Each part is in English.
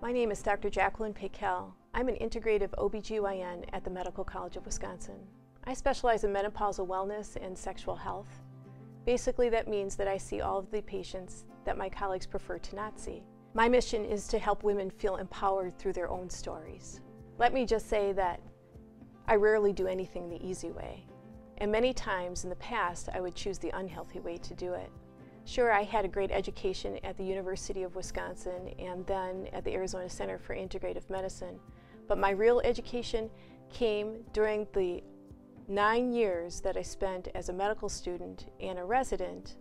My name is Dr. Jacquelyn Paykel. I'm an integrative OBGYN at the Medical College of Wisconsin. I specialize in menopausal wellness and sexual health. Basically, that means that I see all of the patients that my colleagues prefer to not see. My mission is to help women feel empowered through their own stories. Let me just say that I rarely do anything the easy way. And many times in the past, I would choose the unhealthy way to do it. Sure, I had a great education at the University of Wisconsin and then at the Arizona Center for Integrative Medicine, but my real education came during the 9 years that I spent as a medical student and a resident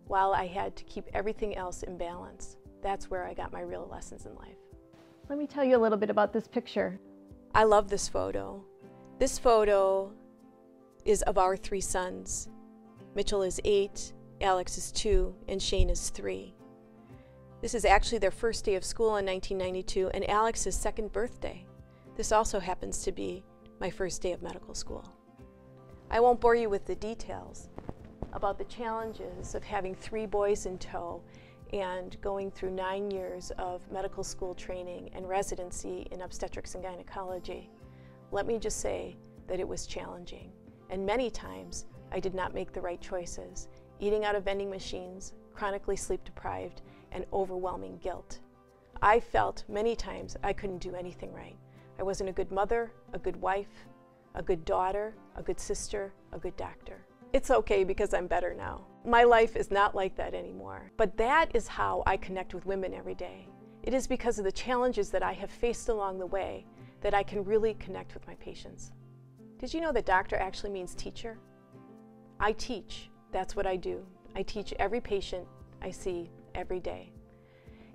while I had to keep everything else in balance. That's where I got my real lessons in life. Let me tell you a little bit about this picture. I love this photo. This photo is of our 3 sons. Mitchell is 8, Alex is 2, and Shane is 3. This is actually their first day of school in 1992 and Alex's 2nd birthday. This also happens to be my first day of medical school. I won't bore you with the details about the challenges of having 3 boys in tow and going through 9 years of medical school training and residency in obstetrics and gynecology. Let me just say that it was challenging, and many times I did not make the right choices, eating out of vending machines, chronically sleep deprived, and overwhelming guilt. I felt many times I couldn't do anything right. I wasn't a good mother, a good wife, a good daughter, a good sister, a good doctor. It's okay because I'm better now. My life is not like that anymore. But that is how I connect with women every day. It is because of the challenges that I have faced along the way that I can really connect with my patients. Did you know that doctor actually means teacher? I teach. That's what I do. I teach every patient I see every day.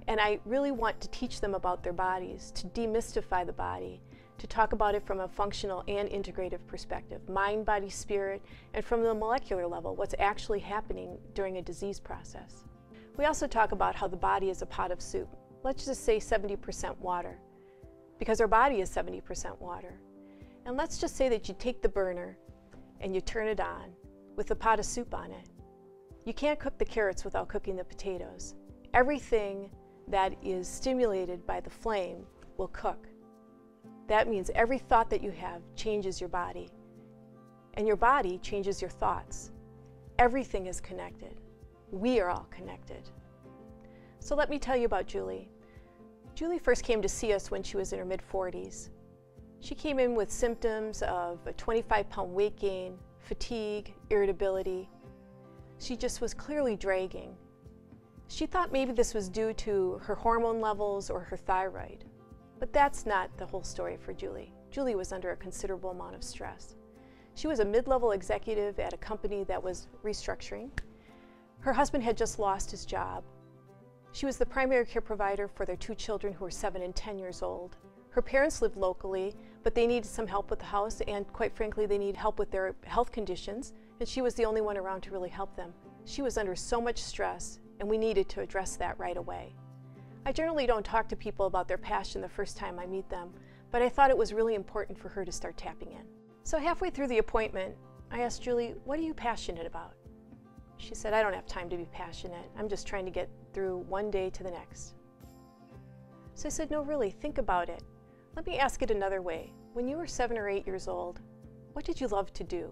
And I really want to teach them about their bodies, to demystify the body, to talk about it from a functional and integrative perspective, mind, body, spirit, and from the molecular level, what's actually happening during a disease process. We also talk about how the body is a pot of soup. Let's just say 70% water, because our body is 70% water. And let's just say that you take the burner and you turn it on with a pot of soup on it. You can't cook the carrots without cooking the potatoes. Everything that is stimulated by the flame will cook. That means every thought that you have changes your body, and your body changes your thoughts. Everything is connected. We are all connected. So let me tell you about Julie. Julie first came to see us when she was in her mid-40s. She came in with symptoms of a 25-pound weight gain, fatigue, irritability. She just was clearly dragging. She thought maybe this was due to her hormone levels or her thyroid. But that's not the whole story for Julie. Julie was under a considerable amount of stress. She was a mid-level executive at a company that was restructuring. Her husband had just lost his job. She was the primary care provider for their 2 children who were 7 and 10 years old. Her parents lived locally, but they needed some help with the house, and quite frankly, they needed help with their health conditions, and she was the only one around to really help them. She was under so much stress, and we needed to address that right away. I generally don't talk to people about their passion the first time I meet them, but I thought it was really important for her to start tapping in. So halfway through the appointment, I asked Julie, "What are you passionate about?" She said, "I don't have time to be passionate. I'm just trying to get through one day to the next." So I said, "No, really, think about it. Let me ask it another way. When you were 7 or 8 years old, what did you love to do?"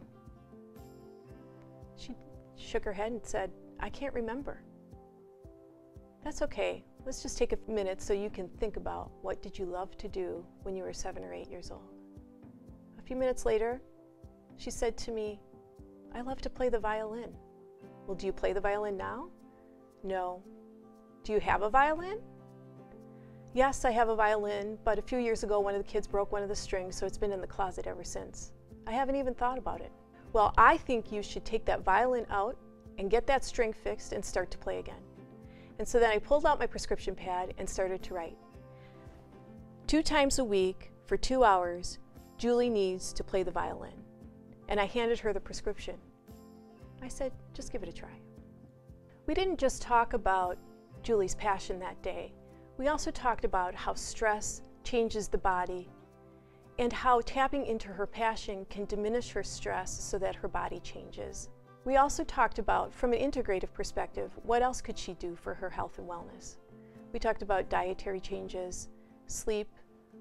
She shook her head and said, "I can't remember." That's okay. Let's just take a minute so you can think about what did you love to do when you were 7 or 8 years old. A few minutes later, she said to me, "I love to play the violin." "Well, do you play the violin now?" "No." "Do you have a violin?" "Yes, I have a violin, but a few years ago one of the kids broke one of the strings, so it's been in the closet ever since. I haven't even thought about it." "Well, I think you should take that violin out and get that string fixed and start to play again." And so then I pulled out my prescription pad and started to write. 2 times a week for 2 hours, Julie needs to play the violin. And I handed her the prescription. I said, "Just give it a try." We didn't just talk about Julie's passion that day. We also talked about how stress changes the body and how tapping into her passion can diminish her stress so that her body changes. We also talked about, from an integrative perspective, what else could she do for her health and wellness. We talked about dietary changes, sleep,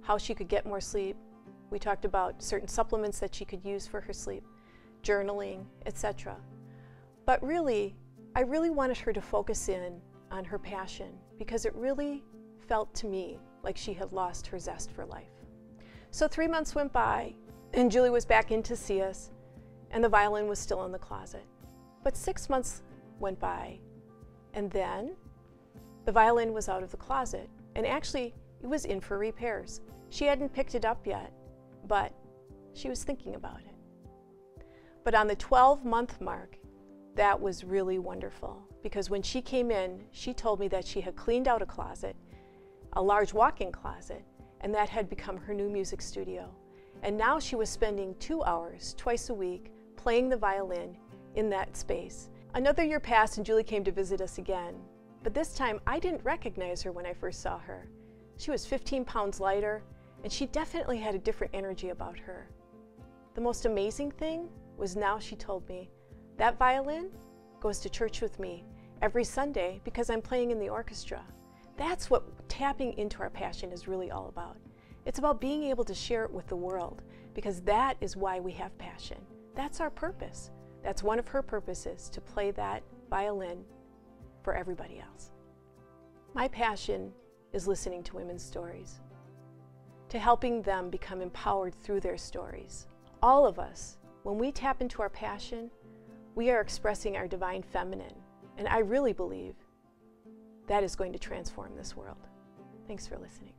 how she could get more sleep. We talked about certain supplements that she could use for her sleep, journaling, etc. But really, I really wanted her to focus in on her passion because it really felt to me like she had lost her zest for life. So 3 months went by and Julie was back in to see us and the violin was still in the closet. But 6 months went by and then the violin was out of the closet and actually it was in for repairs. She hadn't picked it up yet, but she was thinking about it. But on the 12-month mark, that was really wonderful because when she came in, she told me that she had cleaned out a closet, a large walk-in closet, and that had become her new music studio. And now she was spending 2 hours twice a week playing the violin in that space. Another year passed and Julie came to visit us again, but this time I didn't recognize her when I first saw her. She was 15 pounds lighter, and she definitely had a different energy about her. The most amazing thing was now she told me, that violin goes to church with me every Sunday because I'm playing in the orchestra. That's what tapping into our passion is really all about. It's about being able to share it with the world because that is why we have passion. That's our purpose. That's one of her purposes, to play that violin for everybody else. My passion is listening to women's stories, to helping them become empowered through their stories. All of us, when we tap into our passion, we are expressing our divine feminine, and I really believe that is going to transform this world. Thanks for listening.